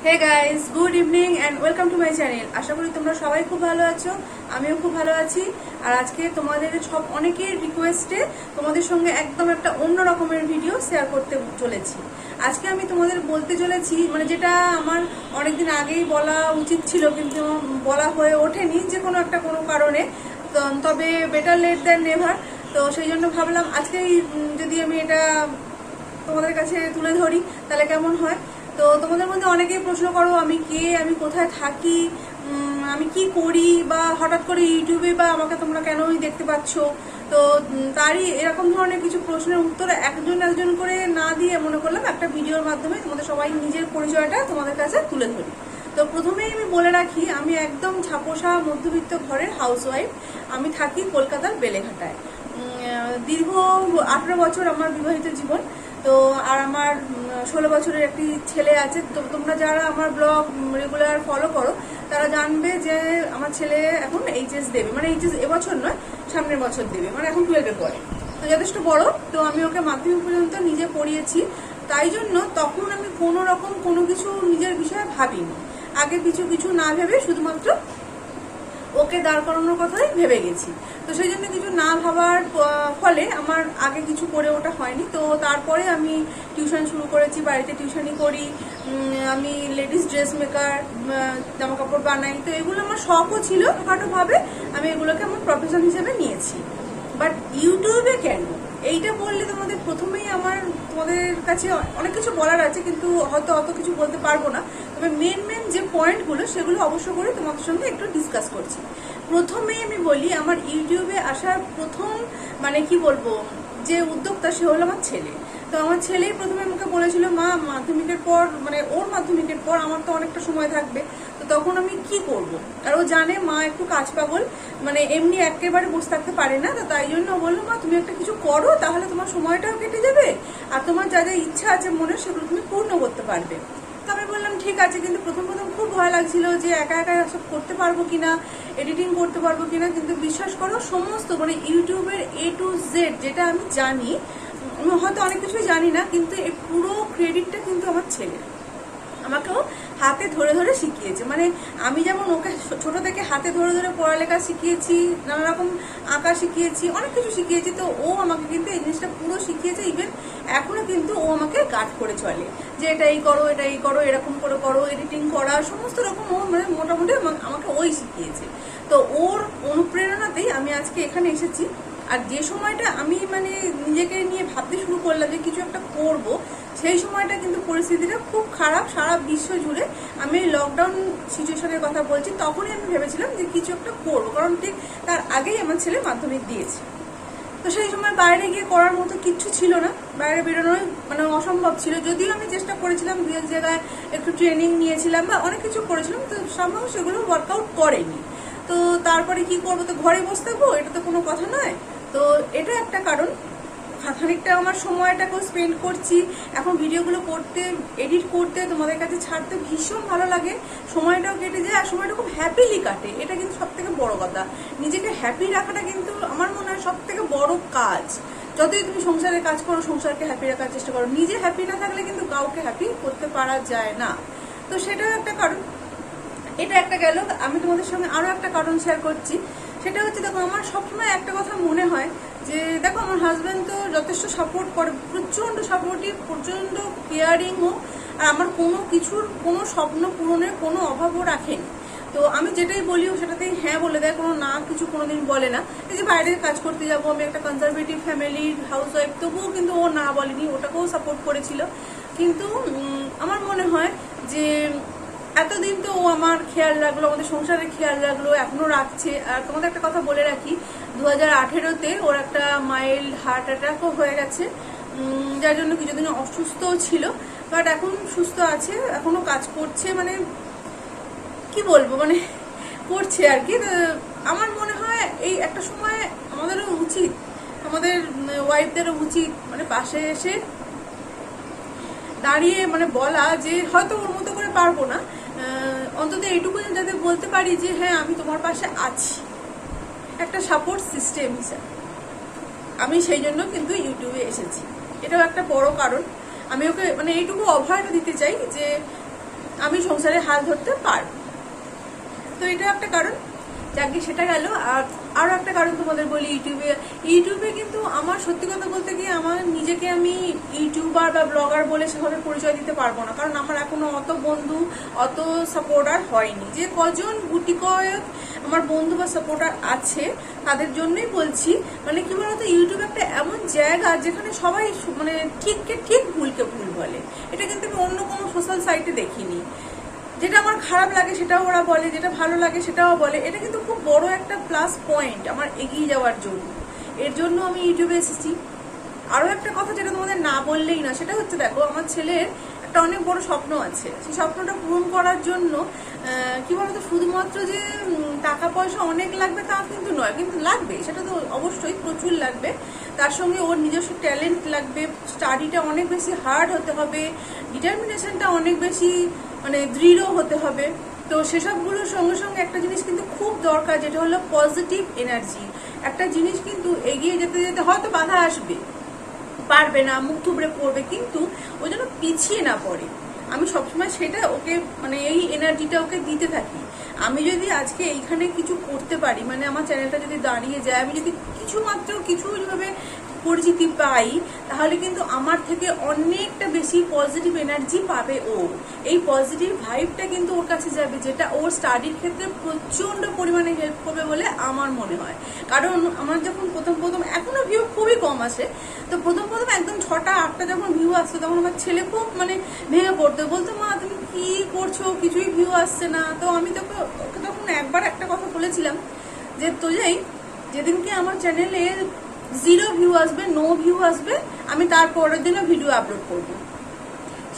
Hey guys, good evening and welcome to my channel. আশা করি তোমরা সবাই খুব ভালো আছো, আমিও খুব ভালো আছি। আর আজকে তোমাদের সব অনেকের রিকোয়েস্টে তোমাদের সঙ্গে একদম একটা অন্য রকমের ভিডিও শেয়ার করতে চলেছি। আজকে আমি তোমাদের বলতে চলেছি, মানে যেটা আমার অনেকদিন আগেই বলা উচিত ছিল কিন্তু বলা হয়ে ওঠেনি যে কোনো কারণে। তবে বেটার লেট দ্যান নেভার। তো সেই জন্য ভাবলাম আজকেই যদি আমি এটা তোমাদের কাছে তুলে ধরি তাহলে কেমন হয়। তো তোমাদের মধ্যে অনেকেই প্রশ্ন করো আমি কে, আমি কোথায় থাকি, আমি কি করি, বা হঠাৎ করে ইউটিউবে বা আমাকে তোমরা কেনই দেখতে পাচ্ছ। তো তারই এরকম ধরনের কিছু প্রশ্নের উত্তর একজন করে না দিয়ে মনে করলাম একটা ভিডিওর মাধ্যমে তোমাদের সবাই নিজের পরিচয়টা তোমাদের কাছে তুলে ধরি। তো প্রথমেই আমি বলে রাখি, আমি একদম ছাপোষা মধ্যবিত্ত ঘরের হাউসওয়াইফ। আমি থাকি কলকাতার বেলেঘাটায়। দীর্ঘ 18 বছর আমার বিবাহিত জীবন। তো আর আমার 16 বছরের একটি ছেলে আছে। তো তোমরা যারা আমার ব্লগ রেগুলার ফলো করো তারা জানবে যে আমার ছেলে এখন এইচএস দেবে, মানে এইচএস এবছর নয়, সামনের বছর দেবে, মানে এখন 12-এ পড়ে। তো যথেষ্ট বড়। তো আমি ওকে মাধ্যমিক পর্যন্ত নিজে পড়িয়েছি। তাই জন্য তখন আমি কোনো রকম কোনো কিছু নিজের বিষয়ে ভাবিনি। আগে কিছু না ভেবে শুধুমাত্র ওকে দাঁড় করানোর কথাই ভেবে গেছি। তো সেই জন্য কিছু না ভাবার ফলে আমার আগে কিছু করে ওটা হয়নি। তো তারপরে আমি টিউশন শুরু করেছি, বাড়িতে টিউশনই করি। আমি লেডিস ড্রেস মেকার, জামা কাপড় বানাই। তো এগুলো আমার শখও ছিল, ছোটখাটোভাবে আমি এগুলোকে আমার প্রফেশন হিসেবে নিয়েছি। বাট ইউটিউবে কেন, এইটা বললে তোমাদের প্রথমেই তোমাদের কাছে অনেক কিছু বলার আছে, কিন্তু হয়তো অত কিছু বলতে পারবো না। তবে মেন যে পয়েন্টগুলো সেগুলো অবশ্য করে তোমাদের সঙ্গে একটু ডিসকাস করছি। প্রথমেই আমি বলি, আমার ইউটিউবে আসার প্রথম মানে কি বলবো যে উদ্যোক্তা সে হলো আমার ছেলে। তো আমার ছেলেই প্রথমে আমাকে বলেছিল, মা মাধ্যমিকের পর, মানে ওর মাধ্যমিকের পর আমার তো অনেকটা সময় থাকবে, তো তখন আমি কি করব। আর ও জানে মা একটু কাজ পাগল, মানে এমনি একেবারে বসে থাকতে পারে না। তো তাই জন্য বললো, মা তুমি একটা কিছু করো, তাহলে তোমার সময়টাও কেটে যাবে আর তোমার যা যা ইচ্ছা আছে মনে সেগুলো তুমি পূর্ণ করতে পারবে। তো আমি বললাম ঠিক আছে, কিন্তু প্রথম খুব ভয় লাগছিল যে একা সব করতে পারবো কিনা, এডিটিং করতে পারবো কিনা। কিন্তু বিশ্বাস করো, সমস্ত মানে ইউটিউবের A to Z যেটা আমি জানি, আমি হয়তো অনেক কিছুই জানি না, কিন্তু এই পুরো ক্রেডিটটা কিন্তু আমার ছেলে আমাকেও হাতে ধরে ধরে শিখিয়েছে। মানে আমি যেমন ওকে ছোট থেকে হাতে ধরে ধরে পড়ালেখা শিখিয়েছি, নানা রকম আঁকা শিখিয়েছি, অনেক কিছু শিখিয়েছি, তো ও আমাকে কিন্তু এই জিনিসটা পুরো শিখিয়েছে। ইভেন এখনো কিন্তু ও আমাকে গাইড করে চলে যে এটা এই করো, এরকম করে করো, এডিটিং করা সমস্ত রকম ও মানে মোটামুটি আমাকে ওই শিখিয়েছে। তো ওর অনুপ্রেরণাতেই আমি আজকে এখানে এসেছি। আর যে সময়টা আমি মানে নিজেকে নিয়ে ভাবতে শুরু করলাম যে কিছু একটা করব, সেই সময়টা কিন্তু পরিস্থিতিটা খুব খারাপ সারা বিশ্ব জুড়ে। আমি লকডাউন সিচুয়েশনের কথা বলছি, তখনই আমি ভেবেছিলাম যে কিছু একটা করবো, কারণ ঠিক তার আগেই আমার ছেলে মাধ্যমিক দিয়েছে। তো সেই সময় বাইরে গিয়ে করার মতো কিচ্ছু ছিল না, বাইরে বেরোনোই মানে অসম্ভব ছিল। যদিও আমি চেষ্টা করেছিলাম, দু এক জায়গায় একটু ট্রেনিং নিয়েছিলাম বা অনেক কিছু করেছিলাম, তো সম্ভব সেগুলো ওয়ার্কআউট করেনি। তো তারপরে কি করবো, তো ঘরে বসে থাকবো, এটা তো কোনো কথা নয়। তো এটা একটা কারণ। খানিকটা আমার সময়টাকেও স্পেন্ড করছি এখন ভিডিওগুলো করতে, এডিট করতে, তোমাদের কাছে ছাড়তে ভীষণ ভালো লাগে। সময়টাও কেটে যায় আর সময়টা খুব হ্যাপিলি কাটে, এটা কিন্তু সব থেকে বড় কথা। নিজেকে হ্যাপি রাখাটা কিন্তু আমার মনে হয় সব থেকে বড় কাজ। যতই তুমি সংসারের কাজ করো, সংসারকে হ্যাপি রাখার চেষ্টা করো, নিজে হ্যাপি না থাকলে কিন্তু কাউকে হ্যাপি করতে পারা যায় না। তো সেটাও একটা কারণ। এটা একটা গেল। আমি তোমাদের সঙ্গে আরো একটা কারণ শেয়ার করছি। সেটা হচ্ছে, দেখো আমার সবসময় একটা কথা মনে হয় যে দেখো আমার হাজব্যান্ড তো যথেষ্ট সাপোর্ট করে, প্রচন্ড সাপোর্টিভ, প্রচন্ড কেয়ারিংও। আর আমার কোনো কিছুর কোনো স্বপ্ন পূরণের কোনো অভাবও রাখেনি। তো আমি যেটাই বলি ও সেটাতেই হ্যাঁ বলে দেয়, কোনো না কিছু কোনোদিন বলে না। এই যে বাইরে কাজ করতে যাবো, আমি একটা কনজারভেটিভ ফ্যামিলির হাউস ওয়াইফ, তবুও কিন্তু ও না বলেনি, ওটাকেও সাপোর্ট করেছিল। কিন্তু আমার মনে হয় যে এতদিন তো ও আমার খেয়াল রাখলো, আমাদের সংসারের খেয়াল রাখলো, এখনো রাখছে। আর তোমাদের একটা কথা বলে রাখি, 2018-তে ওর একটা মাইল্ড হার্ট অ্যাটাকও হয়ে গেছে, যার জন্য কিছুদিন অসুস্থও ছিল। বাট এখন সুস্থ আছে, এখনো কাজ করছে, মানে কি বলবো, মানে করছে আর কি। আমার মনে হয় এই একটা সময় আমাদেরও উচিত, আমাদের ওয়াইফদেরও উচিত মানে পাশে এসে দাঁড়িয়ে মানে বলা যে হয়তো ওর মতো করে পারবো না, অন্তত এইটুকু যাতে বলতে পারি যে হ্যাঁ আমি তোমার পাশে আছি, একটা সাপোর্ট সিস্টেম হিসাবে। আমি সেই জন্য কিন্তু ইউটিউবে এসেছি, এটাও একটা বড় কারণ। আমি ওকে মানে এইটুকু অভয়টা দিতে চাই যে আমি সংসারে হাল ধরতে পারবো। তো এটা একটা কারণ, যাকে সেটা গেল। আর আরো একটা কারণ তোমাদের বলি, ইউটিউবে কিন্তু আমার সত্যি কথা বলতে গিয়ে আমার নিজেকে আমি ইউটিউবার বা ব্লগার বলে সেভাবে পরিচয় দিতে পারবো না, কারণ আমার এখনো অত বন্ধু অত সাপোর্টার হয়নি। যে কজন গুটি কয়েক আমার বন্ধু বা সাপোর্টার আছে তাদের জন্যই বলছি। মানে কি বলতো, ইউটিউব একটা এমন জায়গা যেখানে সবাই মানে ঠিককে ঠিক ভুলকে ভুল বলে। এটা কিন্তু আমি অন্য কোনো সোশ্যাল সাইটে দেখিনি। যেটা আমার খারাপ লাগে সেটাও ওরা বলে, যেটা ভালো লাগে সেটাও বলে। এটা কিন্তু খুব বড় একটা প্লাস পয়েন্ট আমার এগিয়ে যাওয়ার জন্য। এর জন্য আমি ইউটিউবে এসেছি। আরো একটা কথা যেটা তোমাদের না বললেই না, সেটা হচ্ছে দেখো, আমার ছেলের একটা অনেক বড় স্বপ্ন আছে। সেই স্বপ্নটা পূরণ করার জন্য কি বলতো, শুধুমাত্র যে টাকা পয়সা অনেক লাগবে তা কিন্তু নয়, কিন্তু লাগবে, সেটা তো অবশ্যই প্রচুর লাগবে। তার সঙ্গে ওর নিজস্ব ট্যালেন্ট লাগবে, স্টাডিটা অনেক বেশি হার্ড হতে হবে, ডিটারমিনেশনটা অনেক বেশি মানে দৃঢ় হতে হবে। তো সেসবগুলোর সঙ্গে সঙ্গে একটা জিনিস কিন্তু খুব দরকার, যেটা হলো পজিটিভ এনার্জি। একটা জিনিস কিন্তু এগিয়ে যেতে যেতে হয়তো বাধা আসবে, পারবে না, মুখ থুবড়ে পড়বে, কিন্তু ও যেন পিছিয়ে না পড়ে। আমি সবসময় সেটা ওকে মানে এই এনার্জিটা ওকে দিতে থাকি। আমি যদি আজকে এইখানে কিছু করতে পারি, মানে আমার চ্যানেলটা যদি দাঁড়িয়ে যায়, আমি যদি কিছু যেভাবে পরিচিতি পাই, তাহলে কিন্তু আমার থেকে অনেকটা বেশি পজিটিভ এনার্জি পাবে ও। এই পজিটিভ ভাইবটা কিন্তু ওর কাছে যাবে, যেটা ওর স্টাডির ক্ষেত্রে প্রচন্ড পরিমাণে হেল্প করবে বলে আমার মনে হয়। কারণ আমার যখন প্রথম এখনো ভিউ খুবই কম আসে, তো প্রথম একদম 6টা 8টা যখন ভিউ আসতো, তখন আমার ছেলে খুব মানে ভেঙে পড়তো, বলতো মা তুমি কি করছো, কিছুই ভিউ আসছে না। তো আমি ওকে তখন একবার একটা কথা বলেছিলাম যে তোজাই, যেদিনকে আমার চ্যানেলে 0 ভিউ আসবে, নো ভিউ আসবে, আমি তার পরের দিনও ভিডিও আপলোড করবো।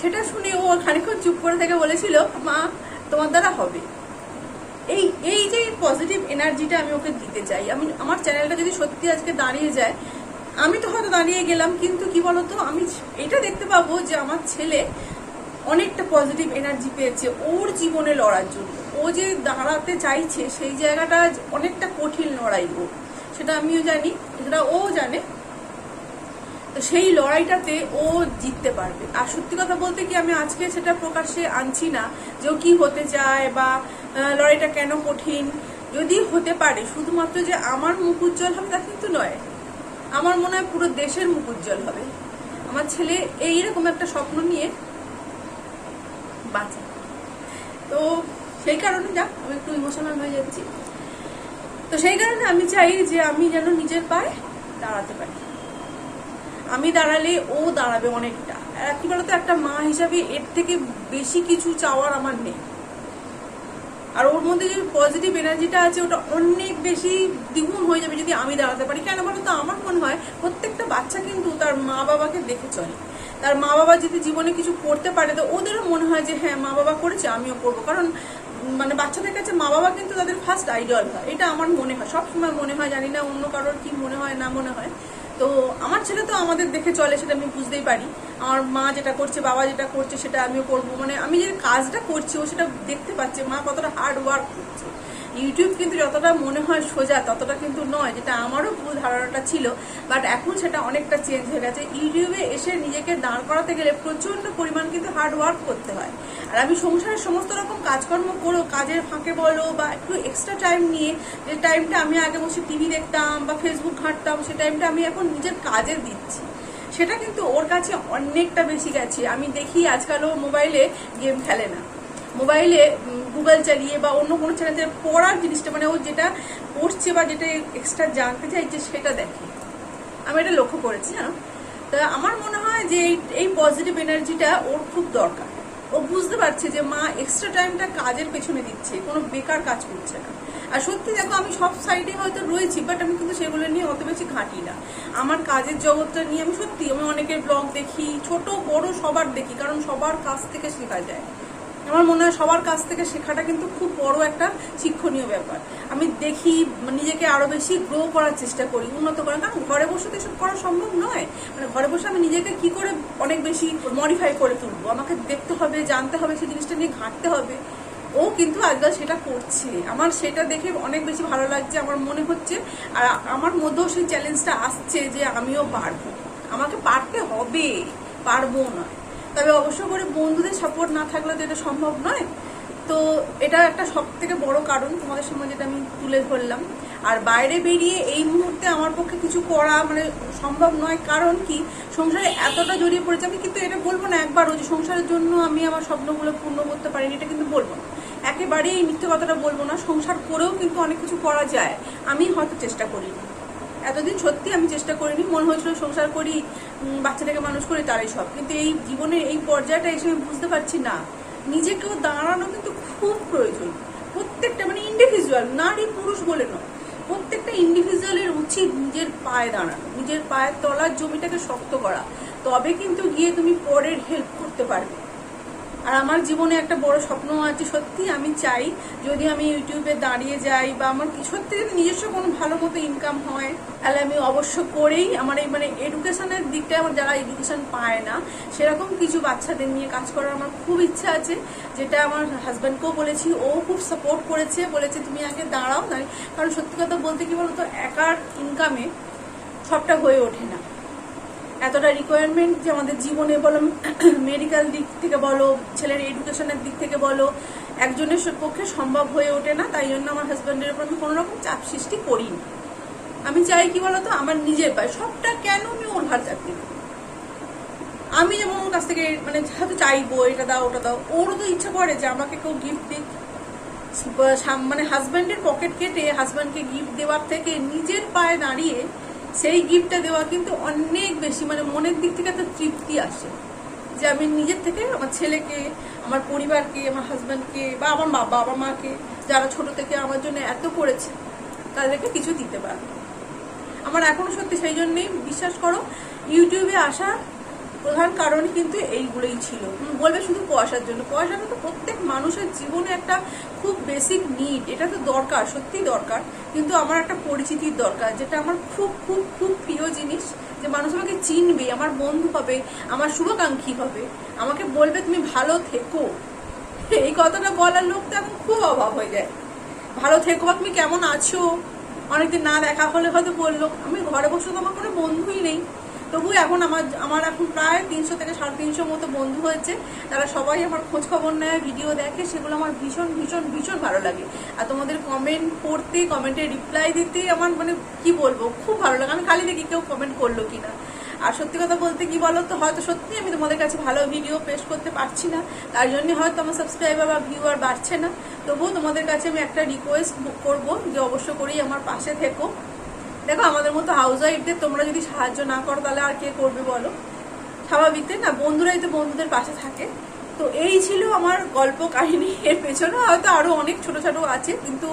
সেটা শুনে ও খানিকক্ষণ চুপ করে থেকে বলেছিল, মা তোমার দ্বারা হবে। এই যে পজিটিভ এনার্জিটা আমি ওকে দিতে চাই। আমি আমার চ্যানেলটা যদি সত্যি আজকে দাঁড়িয়ে যায়, আমি তো হয়তো দাঁড়িয়ে গেলাম, কিন্তু কি বলতো, আমি এটা দেখতে পাবো যে আমার ছেলে অনেকটা পজিটিভ এনার্জি পেয়েছে ওর জীবনে লড়ার জন্য। ও যে দাঁড়াতে চাইছে সেই জায়গাটা অনেকটা কঠিন লড়াই ও, সেটা আমিও জানি, সেটা ও জানে। তো সেই লড়াইটাতে ও জিততে পারবে। আর সত্যি কথা বলতে কি, আমি আজকে সেটা প্রকাশ্যে আনছি না যে ও কি হতে চায় বা লড়াইটা কেন কঠিন। যদি হতে পারে শুধুমাত্র যে আমার মুখ উজ্জ্বল হবে তা কিন্তু নয়, আমার মনে হয় পুরো দেশের মুখ উজ্জ্বল হবে। আমার ছেলে এইরকম একটা স্বপ্ন নিয়ে বাঁচে। তো সেই কারণে আমি একটু ইমোশনাল হয়ে যাচ্ছি। তো সেই কারণে আমি চাই যে আমি যেন নিজের পায়ে দাঁড়াতে পারি। আমি দাঁড়ালে ও দাঁড়াবে অনেকটা। কি বলতো, একটা মা হিসাবে এর থেকে বেশি কিছু চাওয়ার আমার নেই। আর ওর মধ্যে যে পজিটিভ এনার্জিটা আছে, ওটা অনেক বেশি দ্বিগুণ হয়ে যাবে যদি আমি দাঁড়াতে পারি। কেন বলতো, আমার মনে হয় প্রত্যেকটা বাচ্চা কিন্তু তার মা বাবাকে দেখে চলে। তার মা বাবা যদি জীবনে কিছু করতে পারে, তো ওদেরও মনে হয় যে হ্যাঁ মা বাবা করেছে, আমিও করবো। কারণ মানে বাচ্চাদের কাছে মা বাবা কিন্তু তাদের ফার্স্ট আইডল হয়, এটা আমার মনে হয়, সবসময় মনে হয়। জানি না অন্য কারোর কি মনে হয় না মনে হয়। তো আমার ছেলে তো আমাদের দেখে চলে, সেটা আমি বুঝতেই পারি। আমার মা যেটা করছে, বাবা যেটা করছে, সেটা আমিও করবো। মানে আমি যে কাজটা করছি ও সেটা দেখতে পাচ্ছে, মা কতটা হার্ড ওয়ার্ক করছে। ইউটিউব কিন্তু যতটা মনে হয় সোজা, ততটা কিন্তু নয়, যেটা আমারও ভুল ধারণাটা ছিল। বাট এখন সেটা অনেকটা চেঞ্জ হয়ে গেছে। ইউটিউবে এসে নিজেকে দাঁড় করাতে গেলে প্রচন্ড পরিমাণ কিন্তু হার্ড ওয়ার্ক করতে হয়। আর আমি সংসারের সমস্ত রকম কাজকর্ম করো, কাজের ফাঁকে বলো বা একটু এক্সট্রা টাইম নিয়ে, যে টাইমটা আমি আগে বসে টিভি দেখতাম বা ফেসবুক ঘাঁটতাম, সেই টাইমটা আমি এখন নিজের কাজে দিচ্ছি। সেটা কিন্তু ওর কাছে অনেকটা বেশি গেছে। আমি দেখি আজকাল ও মোবাইলে গেম খেলে না, মোবাইলে গুগল চালিয়ে বা অন্য কোনো চ্যানেলে পড়ার জিনিসটা, মানে ও যেটা পড়ছে বা যেটা এক্সট্রা জানতে চাইছে সেটা দেখে। আমি এটা লক্ষ্য করেছি, জানো। তা আমার মনে হয় যে এই পজিটিভ এনার্জিটা ওর খুব দরকার। ও বুঝতে পারছে যে মা এক্সট্রা টাইমটা কাজের পেছনে দিচ্ছে, কোনো বেকার কাজ করছে না। আর সত্যি দেখো, আমি সব সাইডে হয়তো রয়েছি, বাট আমি কিন্তু সেগুলো নিয়ে অত বেশি ঘাঁটি না। আমার কাজের জগৎটা নিয়ে আমি অনেকের ব্লগ দেখি, ছোট বড় সবার দেখি, কারণ সবার কাছ থেকে শেখা যায়। আমার মনে হয় সবার কাছ থেকে শেখাটা কিন্তু খুব বড় একটা শিক্ষণীয় ব্যাপার। আমি দেখি, নিজেকে আরো বেশি গ্রো করার চেষ্টা করি, উন্নত করার। কারণ ঘরে বসে তো এসব করা সম্ভব নয়। মানে ঘরে বসে আমি নিজেকে কি করে অনেক বেশি মডিফাই করে তুলবো, আমাকে দেখতে হবে, জানতে হবে, সেই জিনিসটা নিয়ে ঘাঁটতে হবে। ও কিন্তু আজকাল সেটা করছে, আমার সেটা দেখে অনেক বেশি ভালো লাগছে। আমার মনে হচ্ছে, আর আমার মধ্যেও সেই চ্যালেঞ্জটা আসছে যে আমিও পারবো, আমাকে পারতে হবে, পারবো না। তবে অবশ্য করে বন্ধুদের সাপোর্ট না থাকলে তো এটা সম্ভব নয়। তো এটা একটা সব থেকে বড় কারণ তোমাদের সামনে যেটা আমি তুলে ধরলাম। আর বাইরে বেরিয়ে এই মুহূর্তে আমার পক্ষে কিছু করা মানে সম্ভব নয়, কারণ কি সংসারে এতটা জড়িয়ে পড়েছে। আমি কিন্তু এটা বলবো না একবারও যে সংসারের জন্য আমি আমার স্বপ্নগুলো পূর্ণ করতে পারিনি, এটা কিন্তু বলবো না, একেবারেই এই মিথ্যে কথাটা বলবো না। সংসার করেও কিন্তু অনেক কিছু করা যায়, আমি হয়তো চেষ্টা করিনি এতদিন, সত্যি আমি চেষ্টা করিনি। মনে হয়েছিল সংসার করি, বাচ্চাটাকে মানুষ করি, তারাই সব। কিন্তু এই জীবনের এই পর্যায়টা এসে আমি বুঝতে পারছি না, নিজেকেও দাঁড়ানো কিন্তু খুব প্রয়োজন। প্রত্যেকটা মানে ইন্ডিভিজুয়াল, নারী পুরুষ বলে নয়, প্রত্যেকটা ইন্ডিভিজুয়ালের উচিত নিজের পায়ে দাঁড়ানো, নিজের পায়ের তলার জমিটাকে শক্ত করা, তবে কিন্তু গিয়ে তুমি পরের হেল্প করতে পারবে। আর আমার জীবনে একটা বড় স্বপ্ন আছে, সত্যি আমি চাই যদি আমি ইউটিউবে দাঁড়িয়ে যাই বা আমার সত্যি যদি নিজস্ব কোনো ভালো মতো ইনকাম হয়, তাহলে আমি অবশ্য করেই আমার এই মানে এডুকেশনের দিকটায় আমার যারা এডুকেশন পায় না সেরকম কিছু বাচ্চাদের নিয়ে কাজ করার আমার খুব ইচ্ছা আছে, যেটা আমার হাজব্যান্ডকেও বলেছি, ও খুব সাপোর্ট করেছে, বলেছে তুমি আগে দাঁড়াও না। কারণ সত্যি কথা বলতে কি বলতো, একার ইনকামে সবটা হয়ে ওঠে না। এতটা রিকোয়ারমেন্ট যে আমাদের জীবনে বলো, মেডিকেল দিক থেকে বলো, ছেলের এডুকেশনের দিক থেকে বলো, একজনের পক্ষে সম্ভব হয়ে ওঠে না। তাই জন্য আমার হাজব্যান্ডের উপর আমি কোনো রকম চাপ সৃষ্টি করিনি। আমি চাই কি বলতো, আমার নিজের পায়ে সবটা, কেন আমি ওর ভার চাকরি করি। আমি যেমন ওর কাছ থেকে মানে হয়তো চাইবো এটা দাও ওটা দাও, ওরও তো ইচ্ছা করে যে আমাকে কেউ গিফট দিক। মানে হাজব্যান্ডের পকেট কেটে হাজব্যান্ডকে গিফট দেওয়ার থেকে নিজের পায়ে দাঁড়িয়ে সেই গিফটটা দেওয়া কিন্তু অনেক বেশি মানে মনের দিক থেকে একটা তৃপ্তি আসে, যে আমি নিজের থেকে আমার ছেলেকে, আমার পরিবারকে, আমার হাজব্যান্ডকে বা আমার বাবা মাকে যারা ছোট থেকে আমার জন্য এত করেছে, তাদেরকে কিছু দিতে পারবো। আমার এখনো সত্যি সেই জন্যই বিশ্বাস করো ইউটিউবে আসা প্রধান কারণ কিন্তু এইগুলোই ছিল। বলবে শুধু পয়সার জন্য, পয়সাটা তো প্রত্যেক মানুষের জীবনে একটা খুব বেসিক নিড, এটা তো দরকার, সত্যি দরকার। কিন্তু আমার একটা পরিচিতির দরকার, যেটা আমার খুব খুব খুব প্রিয় জিনিস, যে মানুষ আমাকে চিনবে, আমার বন্ধু হবে, আমার শুভাকাঙ্ক্ষী হবে, আমাকে বলবে তুমি ভালো থেকো। এই কথাটা বলার লোক তো এখন খুব অভাব হয়ে যায়। ভালো থেকো বা তুমি কেমন আছো, অনেকদিন না দেখা হলে হয়তো বললো। আমি ঘরে বসে তো আমার কোনো বন্ধুই নেই, তবু এখন আমার এখন প্রায় 300 থেকে 350 মতো বন্ধু হয়েছে। তারা সবাই আমার খোঁজ খবর নেয়, ভিডিও দেখে, সেগুলো আমার ভীষণ ভীষণ ভীষণ ভালো লাগে। আর তোমাদের কমেন্ট পড়তে, কমেন্টে রিপ্লাই দিতে আমার মানে কি বলবো, খুব ভালো লাগে। আমি খালি দেখি কেউ কমেন্ট করলো কিনা। আর সত্যি কথা বলতে কি বলো তো, হয়তো সত্যি আমি তোমাদের কাছে ভালো ভিডিও পেশ করতে পারছি না, তার জন্য হয়তো আমার সাবস্ক্রাইবার বা ভিউয়ার বাড়ছে না। তবুও তোমাদের কাছে আমি একটা রিকোয়েস্ট করবো যে অবশ্য করেই আমার পাশে থেকো। দেখো আমাদের মতো হাউস ওয়াইফদের তোমরা যদি সাহায্য না করো তাহলে আর কে করবে বলো, স্বাভাবিক তাই না? বন্ধুরাই তো বন্ধুদের পাশে থাকে। তো এই ছিল আমার গল্প কাহিনী। এর পেছনে হয়তো আরো অনেক ছোট ছোট আছে, কিন্তু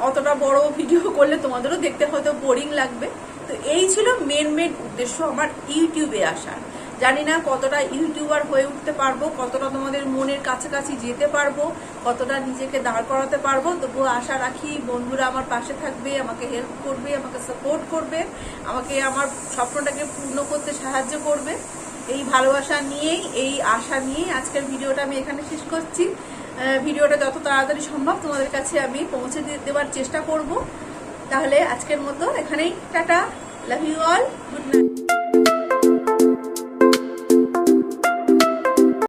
অতটা বড় ভিডিও করলে তোমাদেরও দেখতে হয়তো বোরিং লাগবে। তো এই ছিল মেন উদ্দেশ্য আমার ইউটিউবে আসার। জানি না কতটা ইউটিউবার হয়ে উঠতে পারবো, কতটা তোমাদের মনের কাছাকাছি যেতে পারবো, কতটা নিজেকে দাঁড় করাতে পারবো। তবুও আশা রাখি বন্ধুরা আমার পাশে থাকবে, আমাকে হেল্প করবে, আমাকে সাপোর্ট করবে, আমাকে আমার স্বপ্নটাকে পূর্ণ করতে সাহায্য করবে। এই ভালোবাসা নিয়েই, এই আশা নিয়েই আজকের ভিডিওটা আমি এখানে শেষ করছি। ভিডিওটা যত তাড়াতাড়ি সম্ভব তোমাদের কাছে আমি পৌঁছে দেওয়ার চেষ্টা করব। তাহলে আজকের মতো এখানেই tata, love you all, good night.